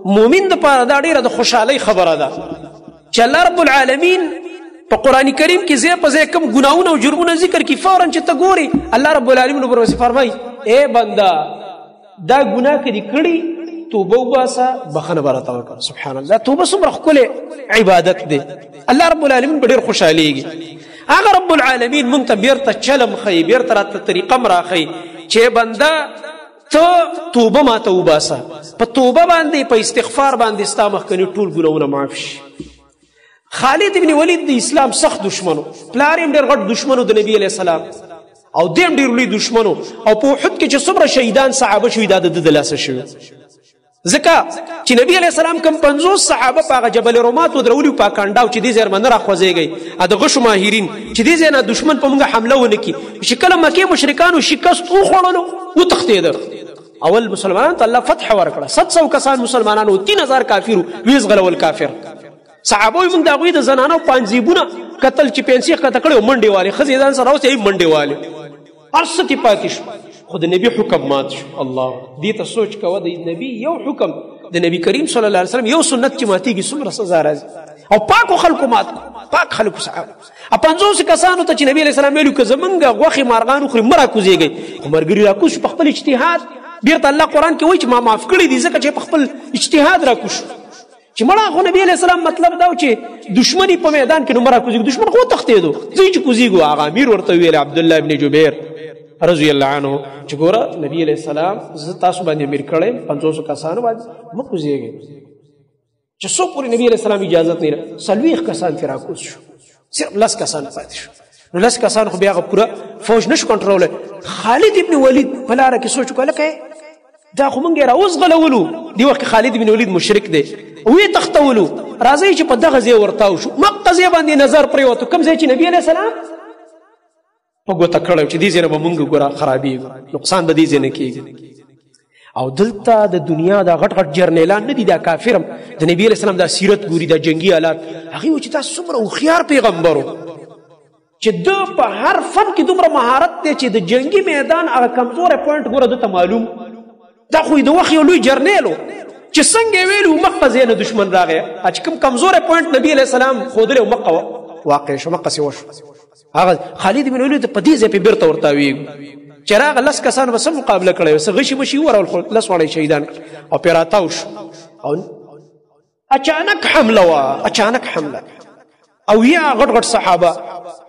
مؤمن دپاره دا ډېره د خوشحالۍ خبره ده چې الله رب العالمین په قرآن کریم کې ځای په ځای کوم ګناهونه او جرمونه ذکر کړي فوراً چې ته ګورې الله رب العالمین ورپسې فرمایي ای بنده دا ګناه که دې کړي توبه وباسه بخښنه به راته وکړه. سبحان الله توبه څومره ښکلی عبادت دی. الله رب العالمین به ډېر خوشحالېږي. هغه رب العالمین موږ ته بیرته چلم ښیي بیرته راته طریقه م راښیي چې بنده ته توبه ماته وباسه په توبه باندې په استغفار باندې ستا مخکني ټول ګناهونه معاف شي. خالد ابن ولید د اسلام سخت دشمنو پلار یې ډېر غټ دشمنو د نبي علیه السلام او دی هم ډېر لوی دشمنو او په احد کې چې څومره شهیدان صحابه شوي دا د ده د لاسه شوي ځکه چې نبي علیه السلام کوم 50 صحابه په هغه جبل رومات ودرولي په کنډاو چې دې ځای نه راخوځېږئ د غشو ماهرین چې دې ځای نه دشمن په موږ حمله ونه کړي چې کله مکې مشرکانو شکست وخوړلو وتښتېده اول مسلمانانو ته الله فتح ورکړه 700 کسان مسلمانانو 3000 کافرو ویز غلول کافر صحابه موږ د هغوی د زنانو پانځیبونه کتل چې پنسي ښکته کړی و منډې والې ښځې ځان سره راوستې منډې والې هر څه کې پاتې شو خو د نبي حکم مات شو. الله دې ته سوچ کوه د نبي یو حکم د نبي کریم صلی الله علیه وسلم یو سنت چې ماتېږي څومره سزا راځي او پاکو خلکو مات پاک خلکو صحابه 50 کسانو ته چې نبي علیه السلام ویلو که زمونږ غوښې مارغان وخوري مه راکوزېږئ خو ملګري راکوز شو په خپل اجتهاد بیرته الله قرآن کې وایي چې ما معاف کړي دي ځکه چې په خپل اجتهاد راکوز شو چې مړه خو نبي علیه السلام مطلب دا و چې دشمني په میدان کې نو مه راکوزېږو دشمن خو وتښتېدو ځئ چې کوزېږو هغه امیر ورته ویل عبدالله ابن جبیر رضی الله عنه چې ګوره نبي علیه السلام زه تاسو باندې امیر کړی 500 کسانو باندې مه کوزېږئ چې څو پورې نبي علیه السلام اجازت نه 40 کسان ترې راکوز شو صرف 10 کسان پاتې شو نو 10 کسان خو بیا هغه پوره فوج نشو کنټرولولی. خالد ابن ولید په لاره کې سوچ وکړه لکه دا خو موږ یې راوزغلولو دې وخت کې خالد ابن ولید مشرک دی ویې تښتولو راځئ چې په دغه ځای ورتاو شو مقه ځای باندې نظر پرېوتو کوم ځای چې نبي علیه السلام په ګوته کړی چې دې ځای نه به مونږ ګوره خرابېږو نقصان به دې ځای نه کېږي او دلته د دنیا دا غټ غټ جرنیلان نه دي دا کافر هم د نبي علیه السلام دا سیرت ګوري دا جنګي آلات هغوی وایي چې دا څومره هوښیار پیغمبر و چې ده په هر فن کې دومره مهارت دی چې د جنګي میدان هغه کمزوری پوینټ ګوره ده ته معلوم دا خو د وخت یو لوی جرنیل و چې څنګه یې ویلي و مقه ځای نه دشمن راغی چې کوم کمزوری پوینټ نبي علیه السلام ښودلی و مقه واقع شو مقه سې وشو هغه خالد بن ولید په دې ځای پې بیرته ورتاویږو چې راغه 10 کسانو به څه مقابله کړی څه غشي مشي ورول خو 10 واړه شهیدان او پې راتاو شو او اچانک حمله وه اچانک حمله او یا غټ غټ صحابه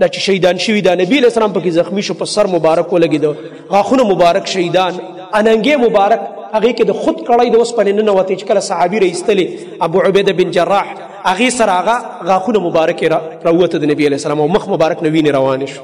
دا چې شهیدان شوي دا نبي علیه السلام پکې زخمي شو په سر مبارک ولګېده غاښونه مبارک شهیدان اننګې مبارک هغې کې د خود کړی د اوسپنې ننوتې چې کله صحابي راایستلې ابو عبیده بن جراح هغې سره هغه غاښونه مبارک یې راووته د نبي علیه السلام او مخ مبارک نه وینې روانې شو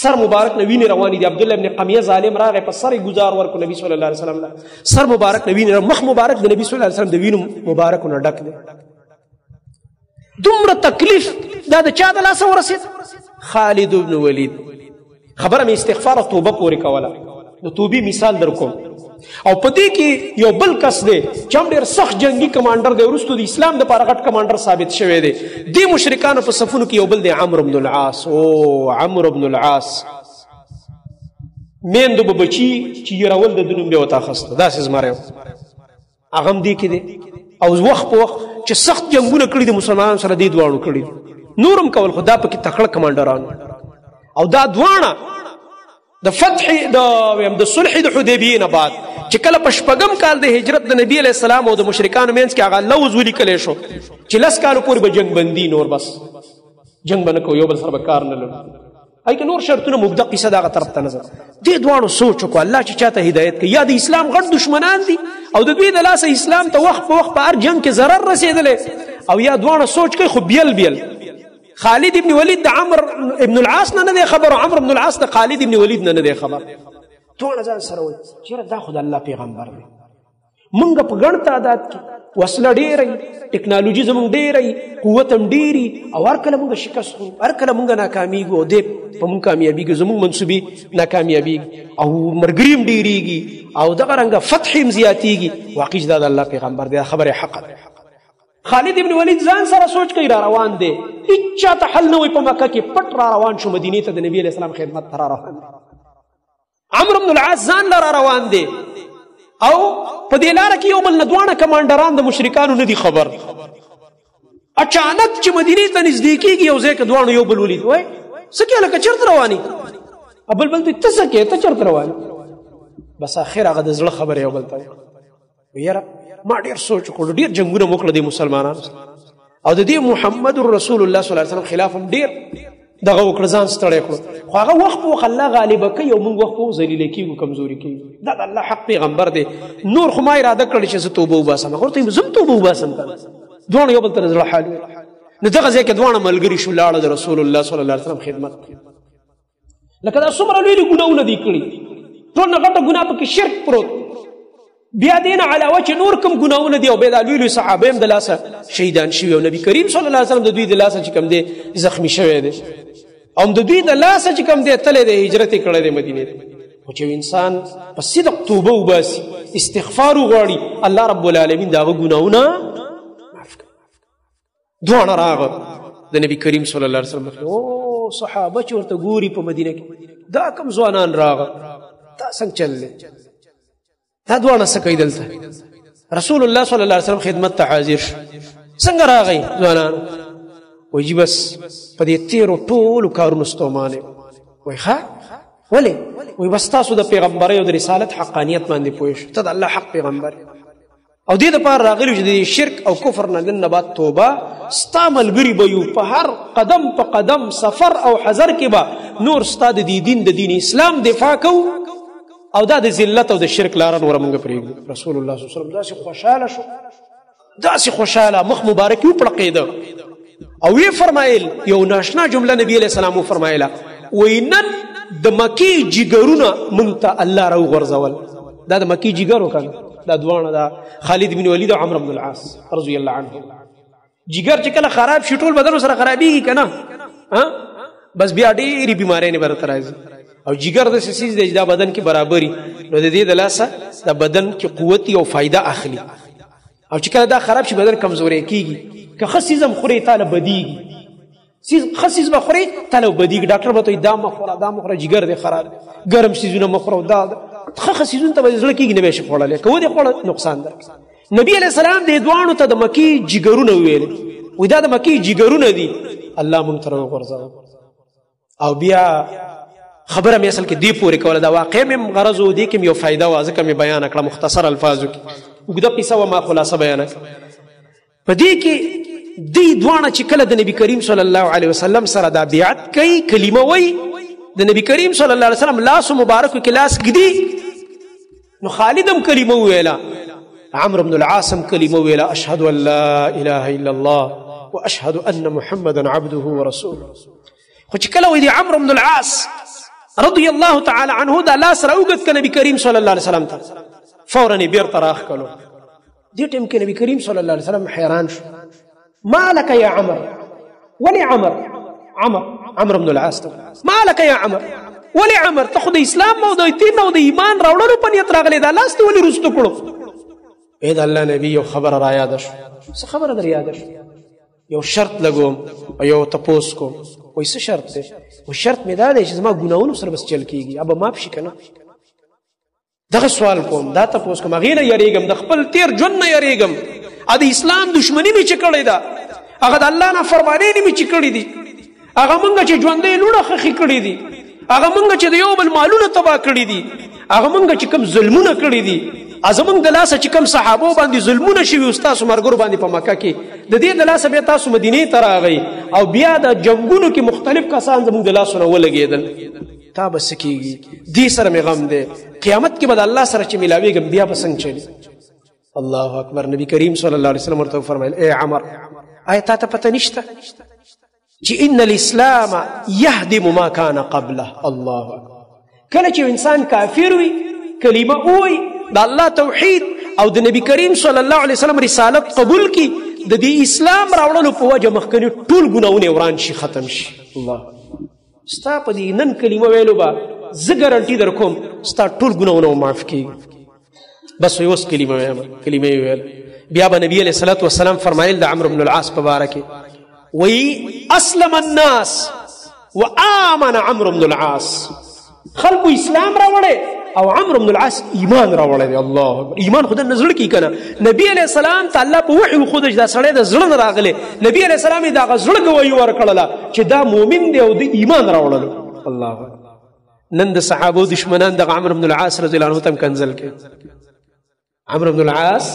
سر مبارک نه وینې روانې دي عبدالله ابن قمیه ظالم راغی په سر یې ګزار ورکړو نبي صلی الله علیه وسلم سر مبارک نه وینې مخ مبارک د نبي صلی الله علیه وسلم د وینو مبارکو نه ډک دی دومره تکلیف دا د چا د لاسه ورسېد خالد بن ولید خبره مې استغفار او توبه پورې کوله د توبې مثال در کوم او په دې کې یو بل کس دی چې هم ډېر سخت جنګي کمانډر دی وروستو د اسلام دپاره غټ کمانډر ثابت شوی دی دې مشرکانو په صفونو کې یو بل دی عمرو بن العاص عمرو بن العاص میندو به بچي چې یرول د ده نوم بیا ورته اخسته داسې زمری و هغه هم دې کې دی او وخت په وخت چې سخت جنګونه کړي د مسلمانانو سره دې دواړو کړي نور هم کول خو دا پکې تکړه کمانډران او دا دواړه د فتح د صلح د حدیبیې نه بعد چې کله په 6م کال د هجرت د نبي علیه السلام او د مشرکانو منځ کې هغه لوز ولیکلی شو چې 10 کالو پورې به جنګ بندي نور بس جنګ به نه کوو یو بل سره به کار نه لرو هی که نور شرطونه مبده قصه د هغه طرف ته نظر دې دواړو سوچ وکړو الله چې چاته هدایت کوي یا د اسلام غټ دشمنان دي او د دوی د لاسه اسلام ته وخت په وخت په هر جنګ کې ضرر رسېدلی او یا دواړه سوچ کوي خو بیل خالد ابن ولید د عمر ابن العاص نه دی خبر او عمرو ابن العاص د خالد ابن ولید نه دی خبر ټول ځان سره وایي چېرې دا خو د الله پیغمبر دی موږ په ګڼ تعداد کې وسله ډېره ټکنالوژي زموږ ډېره قوت هم ډېري او هر کله موږ شکست خورو هر کله موږ ناکامیږو او دی په موږ کامیابېږي زموږ منصوبې ناکامیابېږي او ملګري هم ډېرېږي او دغه رنګه فتح هم زیاتېږي واقع دا د الله پیغمبر دی خبره حق ده خالد ابن ولید ځان سره سوچ کوي را روان دی هېچ چاته حل نه وي په مکه کې پټ را روان شو مدینې ته د نبي علیه السلام خدمت ته را روان دی عمرو بن العاص ځان له را روان دی او په دې لاره کې یو بل نه دواړه کمانډران د مشرکانو نه دي خبر. اچانک چې مدینې ته نږدې کېږي یو ځای کې دواړو یو بل ولید، وایي څه کې هلکه چېرته روانې؟ بل ته ته څه کې ته چېرته روان؟ بس اخر هغه د زړه خبره یو بل ته یاره ما ډېر سوچ وکړو، ډېر جنګونه مو کړه د مسلمانانو او د دې محمد رسول الله صلی الله علیه وسلم خلاف هم ډېر دغه وکړه، ځان ستړی کړو، خو هغه وخت په وخت الله غالبه کوي او موږ وخت په وخت ذلیله کېږو، کمزوري کېږو. دا د الله حق پیغمبر دی. نور خو ما اراده کړې چې زه توبه وباسم، هغه ورته زه هم توبه وباسم. دواړه یو بل ته د زړه حال ویل. نو دغه ځای کې دواړه ملګري شو، لاړه د رسول الله صلی الله علیه وسلم خدمت. لکه دا څومره لوی ګناهونه دي کړي، ټول نه غټه ګناه پکې شرک پروت. بیا دې نه علاوه چې نور کوم ګناهونه دي او بیا دا لوی لوی صحابه هم د لاسه شهیدان شوي او نبي کریم صلی الله علیه وسلم د دوی د لاسه چې کوم دی زخمی شوی دی او د دوی د لاسه چې کوم دی تللی دی هجرت یې کړی دی مدینې ته. خو چې انسان په صدق توبه وباسي، استغفار وغواړي، الله رب العالمین د هغه ګناهونه معاف کوي. دواړه راغه د نبي کریم صلی الله علیه وسلم او صحابه چې ورته ګوري په مدینه کې دا کوم ځوانان راغه، دا څنګه چل دی، دا دواړه څه کوي دلته؟ رسول الله صلی الله علیه وسلم خدمت ته حاضر شو. څنګه راغی ځوانان؟ وایي بس په دې تېرو ټولو کارونو ستومانه. وایي ښه ولې؟ وایي بس تاسو د پیغمبرۍ او د رسالت حقانیت باندې پوه شو، ته د الله حق پیغمبر او دې دپاره راغلي چې د شرک او کفر نه نن نه بعد توبه ستا ملګري به یو، په هر قدم په قدم سفر او حضر کې به نور ستا د دې دین د دین اسلام دفاع کوو او دا د ذلت او د شرک لاره نوره مونږ پرېږدو. رسول الله صلی الله علیه وسلم داسې خوشحاله شو، داسې خوشحاله، مخ مبارک یې وپړقېده او ویې فرمایل، یو ناشنا جمله نبي علیه السلام وفرمایله، وایي نن د مکې جګرونه مونږ ته الله راوغورځول. دا د مکې جګر و که نه؟ دا دواړه دا خالد بن ولید او عمرو بن العاص رضی الله عنه. جګر چې کله خراب شي ټول بدن سره خرابېږي که نه؟ بس بیا ډېرې بیماریانې به راته راځي او جګر داسې څیز دی چې دا بدن کې برابري، نو د دې د لاسه د بدن کې قوت او فایده اخلي او چې کله دا خراب شي بدن کمزوری کېږي. که ښه څیز هم خورې تا له بدېږي، ښه څیز به خورې تا له بدېږي. ډاکټر به ته وایي دا مه خوره، دا مه خوره، جګر دی خراب، ګرم څیزونه مه خوره، دا ښه څیزونه ته به زړه کېږي نه به یې شي خوړلی، که ودې خوړه نقصان ده. نبي علیه السلام دې دواړو ته د مکې جګرونه وویلې، وایي دا د مکې جګرونه دي، الله موږ ته راوغورځوه. او بیا خبره مې اصل کې دې پورې کوله، دا واقع مې غرض و، دې کې مې یو فایده وه، ځکه مې بیانه کړه مختصر الفاظو کې، اوږده قصه وه ما خلاصه بیانه کړه. په دې کې دې دواړه چې کله د نبي کریم صلی الله علیه وسلم سره دا بیعت کوي، کلمه وایي، د نبي کریم صلی الله علیه وسلم لاسو مبارکو کې لاس ږدي، نو خالد هم کلمه وویله، عمرو بن العاص هم کلمه وویله، اشهد ان لا اله الا الله واشهد ان محمدا عبده ورسوله. خو چې کله وایي د عمرو بن العاص رضی الله تعالی عنه دا لاس راوګد که نبي کریم صلی الله علیه وسلم ته، فورا یې بیرته راښکلو. دې ټیم کې نبي کریم صلی الله علیه وسلم حیران شو، ما لك یا عمر؟ ولې عمر بن العاص ته ما لك یا عمر؟ ولې عمر؟ ته خو د اسلام او د دین او د ایمان راوړلو په نیت راغلی، دا لاس دې ولې رسته کړو؟ ای د الله نبي یو خبره را یاده شو. څه خبره در یاده شو؟ یو شرط لګوم او یو تپوس کوم. وایي څه شرط دی؟ و شرط مې دا دی چې زما ګناهونو سره بس چل کېږي، ابه معاف شي که نه؟ دغه سوال کوم، دا تپوس کوم، هغې نه یارېږم، د خپل تېر ژوند نه یارېږم، د اسلام دشمني مې چې کړې ده، هغه د الله نافرمانۍ مې چې کړي دي، هغه مونږ چې ژوندۍ لوڼه خښې کړي دي، هغه مونږ چې د یو بل مالونه تباه کړي دي، هغه مونږ چې کوم ظلمونه کړي دي، زمونږ د لاسه چې کوم صحابو باندې ظلمونه شوي ستاسو ملګرو باندې په مکه کې، د دې د لاسه بیا تاسو مدینې ته راغئ او بیا د جنګونو کې مختلف کسان زمونږ د لاسو نه ولګېدل، تا به څه کېږي؟ دې سره مې غم دی، قیامت کې به د الله سره چې میلاوېږم بیا به څنګه چلي؟ الله اکبر. نبی کریم صلی الله علیه وسلم ورته وفرمایل، ای عمر، آیا تا ته پته نشته چې ان الاسلام یهدم ما کان قبله؟ الله اکبر. کله چې انسان کافر وي، کلمه ووایي، د الله توحید او د نبی کریم صلی الله علیه وسلم رسالت قبول کی، د دې اسلام راوړلو په وجه مخکني ټول ګناهونه وران شي، ختم شي. الله ستا په دې نن کلمه ویلو به زه ګارنټي در کوم ستا ټول ګناهونه معاف کېږي. بس اوس کلمه وایم، کلمه یې ویل. بیا به نبی علیه الصلاة والسلام فرمایل د عمرو بن العاص په باره کې، وایي اسلم الناس وآمن عمرو بن العاص، خلکو اسلام راوړی او عمرو بن العاص ایمان راوړی دی. الله اکبر. ایمان خو د نزړه کې کنه. نبی علیه السلام ته الله په وحی خو دا سړی د زړه نه راغلی. نبی علیه السلام یې د هغه زړه ګواهي ورکړله چې دا مؤمن دی او د ایمان راوړلو. الله اکبر. نن د صحابو دشمنان د عمرو بن العاص رضی الله عنه تم کنزل کوي. عمرو بن العاص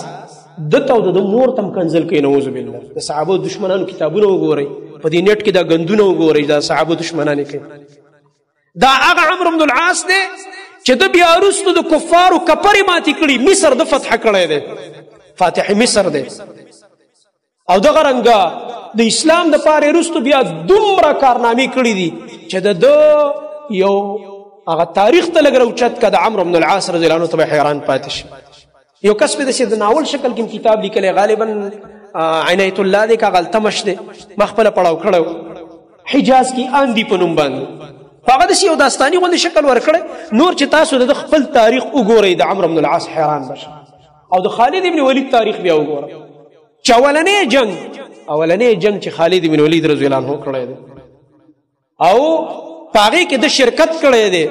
دته او د مور تم کنزل کوي. نعوذ بالله. د صحابو دشمنانو کتابونه وګورئ، په دې نیټ کې دا غندونه وګورئ، دا صحابو دشمنان کوي. دا هغه عمرو بن العاص دی چې د بیا وروسته د کفارو کپرې ماتې کړي، مصر د فتح کړی دی، فاتح مصر دی. او دغه رنګه د اسلام د پاره وروسته بیا دومره کارنامې کړي دي چې د یو هغه تاریخ ته لږ راوچت که د عمرو بن العاص رضی الله عنه ته به حیران پاتې شي. یو کس په داسې د ناول شکل کې کتاب لیکلی، غالبا عنایت الله دی که غلطمش دی، ما خپله پړاو کړی حجاز کې آندي په نوم باندې. هغه داسې یو داستاني غوندې شکل ورکړی. نور چې تاسو د خپل تاریخ وګورئ د عمرو بن العاص حیران بشئ. او د خالد ابن ولید تاریخ بیا وګوره چې اولنی جنگ چې خالد ابن ولید رضی الله عنه کړی دی او پاغې کې د شرکت کړی دی،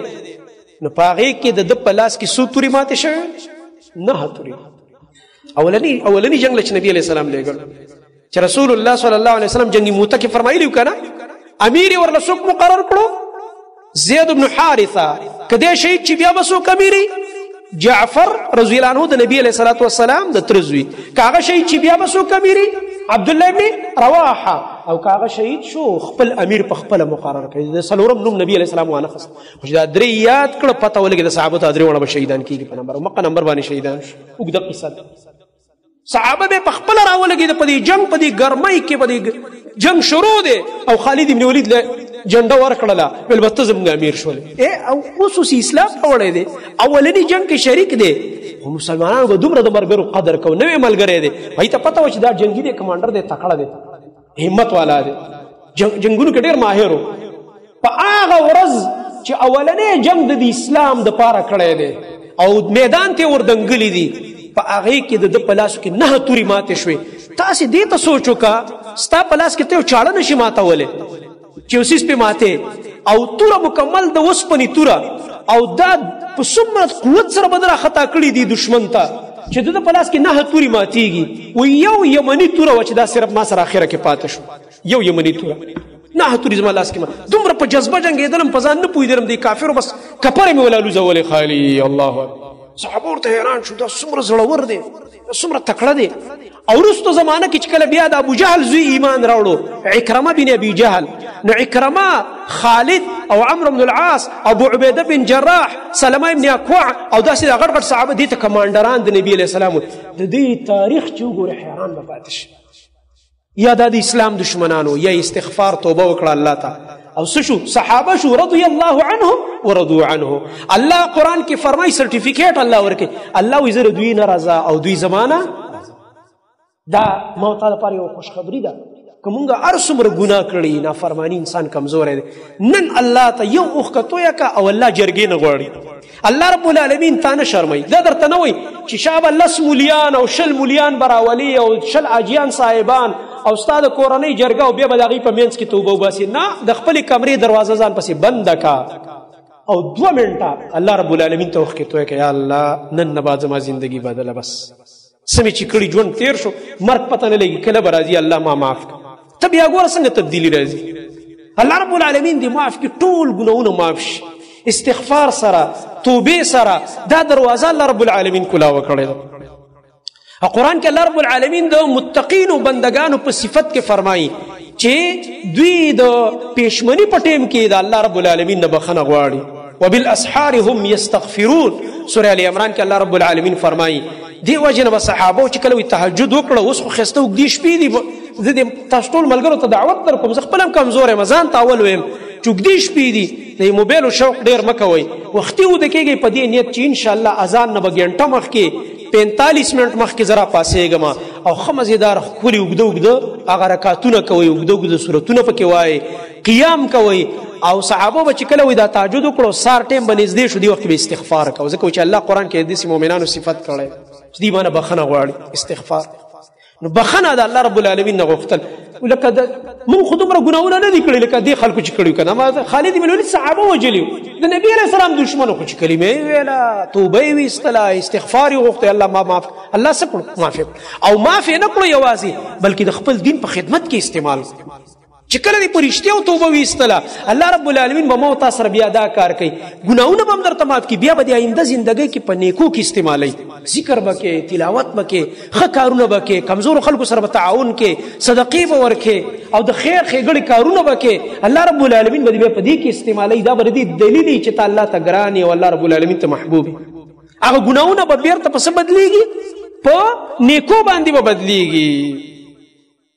نو پاغې کې د په لاس کې څو تورې ماتې شوې؟ 9 تورې. اولنی جنگ له چې نبي علیه السلام لېږل چې رسول الله صلی الله علیه وسلم جنګ موته کې فرمایلی و که نه، امیر یې ورله څوک مقرر کړو؟ زید بن حارثه. که دی شهید چې بیا به څوک امیري؟ جعفر رضی الله عنه د نبي علیه الصلاة والسلام د تره زوی. که هغه شهید چې بیا به څوک امیري؟ عبدالله ابن رواحه. او که هغه شهید شو خپل امیر په خپله مقرر کړي. د څلورم نوم نبي علیه السلام وانخست. خو چې دا درې یاد کړه پته ولګېده صحابو ته درې واړه به شهیدان کېږي په نمبر، مقه نمبر باندې شهیدان شو. اوږده قصه ده. صحابه به په خپله راولګېده په دې جنګ، په دې ګرمۍ کې په دې جنګ شروع دی او خالد ابن ولید له جنډه ورکړله، ویل بس ته زموږ امیر شولې. او اوس اوس اسلام راوړی دی، اولني جنګ کې شریک دی. خو مسلمانانو به دومره د ملګرو قدر کوو. نوی ملګری دی، هغوی ته پته وه چې دا جنګي دی، کمانډر دی، تکړه دی، همت والا دی، جنګونو کې ډېر ماهر و. په هغه ورځ چې اولنی جنګ د اسلام دپاره کړی دی او میدان ته وردنګلي دي، په هغې کې د ده په لاسو کې 9 تورې ماتې شوې. تاسې دې ته سوچ وکړه، ستا په لاس کې ته یو چاړه نشي ماتولی چې یو څیز پې ماتې، او توره مکمل د اوسپنې توره، او دا په څومره قوت سره به ده راخطا کړي دي دشمن ته چې د ده په لاس کې 9 تورې ماتېږي. و یو یمني توره وه چې دا صرف ما سره اخره کې پاته شو، یو یمني توره 9 تورې زما لاس کې ما. دومره په جذبه جنګېدلم، په ځان نه پوهېدلم دې کافرو، بس کپرې مې ولالوزولې خالي. الله اکبر. صحابه ورته حیران شو، دا څومره زړور دی، دا څومره تکړه دی. او وروستو زمانه کې چې کله بیا د ابو جهل زوی ایمان راوړو، عکرمه بن ابي جهل، نو عکرمه، خالد او عمرو بن العاص، ابو عبیده بن جراح، سلمه بن اکوع او داسې د غټ غټ صحابه دې ته کمانډران د نبي علیه السلام. د دې تاریخ چې وګورې حیران به پاتې شي. یا دا د اسلام دشمنانو، یا استغفار توبه وکړه الله ته، او څه شو؟ صحابه شو رضی الله عنهم ورضوا عنه. الله قرآن کې فرمایي سرټیفیکیټ الله ورکوي. الله وایي زه د دوی نه راضا او دوی زمانه. دا ما ته لپاره یو خوشخبري ده که مونږ هر څومره ګناه کړي، نافرماني انسان کمزوری دی، نن الله ته یو اوښکه تویه که او الله جرګې نه غواړي. الله رب العالمین تا نه شرموي. دا درته نه وایي چې شابه 10 مولیان او 20 مولیان به راولي او 20 حاجیان صاحبان او ستا د کورنۍ جرګه او بیا به د هغوی په منځ کې توبه وباسي. نه، د خپلې کمرې دروازه ځان پسې بنده کا او 2 منټه الله رب العالمین ته اوښکې تویه که یا الله نن نه بعد زما زندګي بدله، بس سمې چې کړي ژوند تیر شو، مرګ پته نه لګي کله به راځي، الله ما معاف کړه. ته بیا ګوره څنګه تبدیلي راځي. الله رب العالمین دې معاف کړي، ټول ګناهونه معاف شي، استغفار سره، توبې سره. دا دروازه الله رب العالمین کلاوه کړې ده. قرآن کې الله رب العالمین د متقینو بندگانو په صفت کې فرمایي چې دوی د پېشمني په ټیم کې د الله رب العالمین نه بخښنه غواړي. وبالاسحار هم یستغفرون. سورة ال عمران کې الله رب العالمین فرمایي دې وجه نه به صحابو چې کله وي تهجد وکړه، اوس خو ښایسته اوږدې شپې دي، زه دې تاسو ټول ملګرو ته دعوت در کوم، زه خپل هم کمزور یم، ځان ته اول ویم چې اوږدې شپې دي، د موبایلو شوق ډېر مه کوئ، وختي وده کېږئ په دې نیت چې انشاءالله اذان نه به ګنټه مخکې 45 منټ مخکې زه راپاڅېږم او ښه مزېدار ښکلي اوږده اوږده هغه رکعتونه کوئ، اوږده اوږده سورتونه پکې وایئ، قیام کوئ. او صحابه به چې کله وایي دا تهجد وکړو سار ټیم به نږدې شو، دې وخت کې به استغفار کوو، ځکه چې الله قرآن کې داسې مؤمنانو صفت کړی چې دوی باندې بخښنه غواړي، استغفار. نو بخنه د الله رب العالمین نه غوښتل لکه مونږ خو دومره ګناهونه نه دي کړي لکه دې خلکو چې کړي کنه ما خالد بن ولید صحابه وجلي د نبی علیه السلام دشمنو خو چې کلمې ویله توبه یې ویستله استغفار یې غوښتی الله ما معاف الله څه کړو معافي او معافي نه کړو یوازې بلکې د خپل دین په خدمت کې استعمال چې کله دې په رښتیا توبه ویستله الله رب العالمین به ما تاسو سره بیا دا کار کوي ګناهونه به هم درته معاف کړي بیا به د آینده زندګۍ کې په نیکو کې استعمالوي ذکر به کې تلاوت به کې ښه کارونه به کې کمزورو خلکو سره به تعاون کې صدقې به ورکې او د خیر ښېګړې کارونه به کې الله رب العالمین به دې په دې کې استعمالوي دا به د دې دلیل وي چې ته الله ته ګران یې او الله رب العالمین ته محبوب یې هغه ګناهونه به بېرته په څه بدلېږي په نیکو باندې به بدلېږي